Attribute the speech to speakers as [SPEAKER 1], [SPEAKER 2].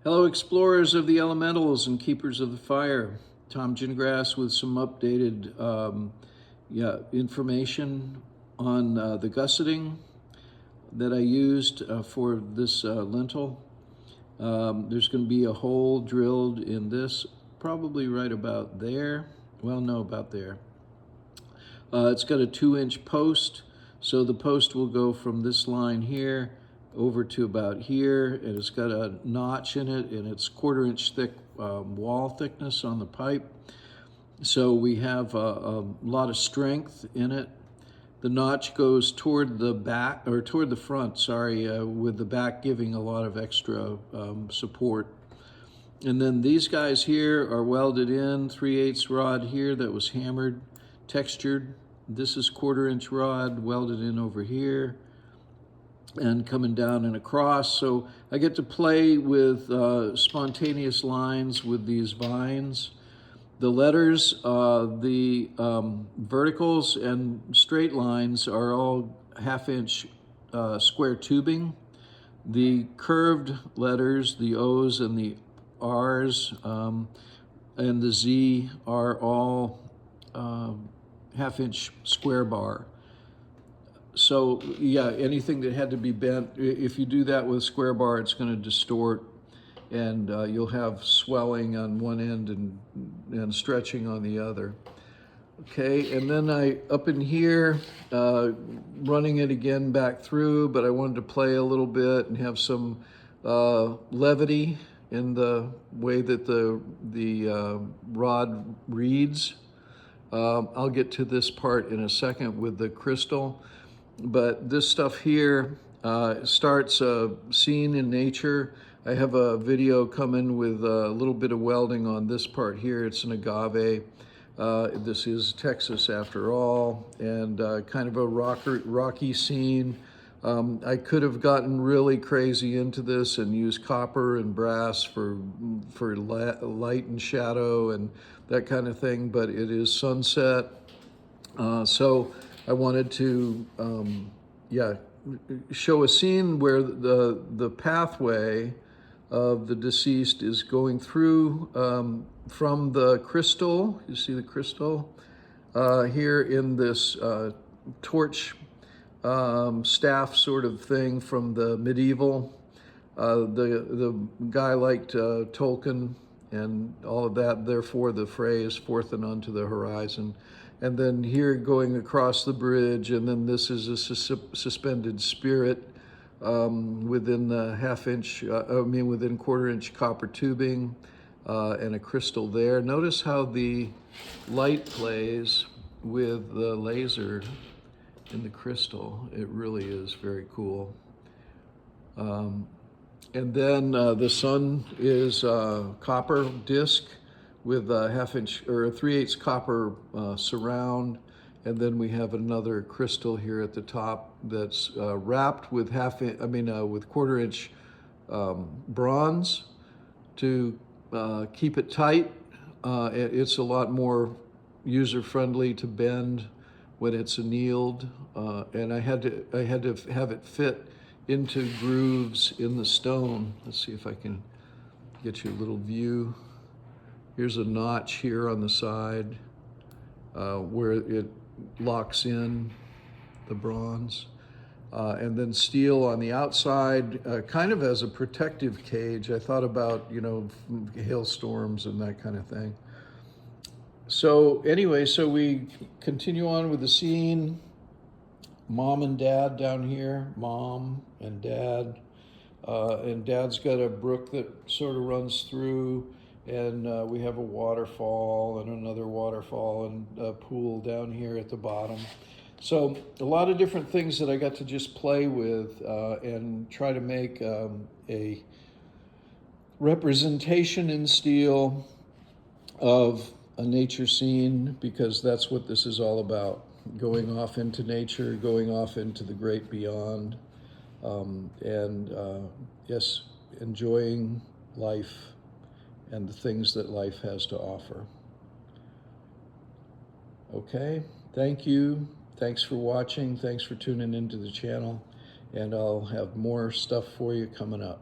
[SPEAKER 1] Hello, explorers of the elementals and keepers of the fire. Tom Gingrass with some updated information on the gusseting that I used for this lintel. There's going to be a hole drilled in this, probably right about there. Well, no, about there. It's got a 2-inch post, so the post will go from this line here over to about here, and it's got a notch in it, and it's 1/4-inch thick wall thickness on the pipe. So we have a lot of strength in it. The notch goes toward the back, or toward the front, sorry, with the back giving a lot of extra support. And then these guys here are welded in, 3/8 rod here that was hammered, textured. This is 1/4-inch rod welded in over here and coming down and across. So I get to play with spontaneous lines with these vines. The letters, the verticals and straight lines are all 1/2-inch square tubing. The curved letters, the O's and the R's and the Z are all 1/2-inch square bar. So yeah, anything that had to be bent, if you do that with a square bar, it's going to distort, and you'll have swelling on one end and stretching on the other. Okay, and then up in here, running it again back through, but I wanted to play a little bit and have some levity in the way that the rod reads. I'll get to this part in a second with the crystal, but this stuff here starts a scene in nature. I have a video coming with a little bit of welding on this part here. It's an agave. This is Texas after all, and kind of a rocky scene. I could have gotten really crazy into this and used copper and brass for light and shadow and that kind of thing, but it is sunset. So I wanted to, show a scene where the pathway of the deceased is going through from the crystal. You see the crystal here in this torch staff sort of thing from the medieval. The guy liked Tolkien and all of that, therefore the phrase "forth and unto the horizon." And then here going across the bridge, and then this is a suspended spirit within the within 1/4-inch copper tubing and a crystal there. Notice how the light plays with the laser in the crystal. It really is very cool. And then the sun is a copper disc with a 1/2-inch or a 3/8 copper surround, and then we have another crystal here at the top that's wrapped with with 1/4-inch bronze to keep it tight. It's a lot more user-friendly to bend when it's annealed, and I had to have it fit into grooves in the stone. Let's see if I can get you a little view. Here's a notch here on the side where it locks in the bronze. And then steel on the outside, kind of as a protective cage. I thought about, hailstorms and that kind of thing. So anyway, so we continue on with the scene. Mom and Dad down here, Mom and Dad. And Dad's got a brook that sort of runs through, and we have a waterfall and another waterfall and a pool down here at the bottom. So a lot of different things that I got to just play with and try to make a representation in steel of a nature scene, because that's what this is all about. Going off into nature, going off into the great beyond, yes, enjoying life and the things that life has to offer. Okay, thank you. Thanks for watching. Thanks for tuning into the channel. And I'll have more stuff for you coming up.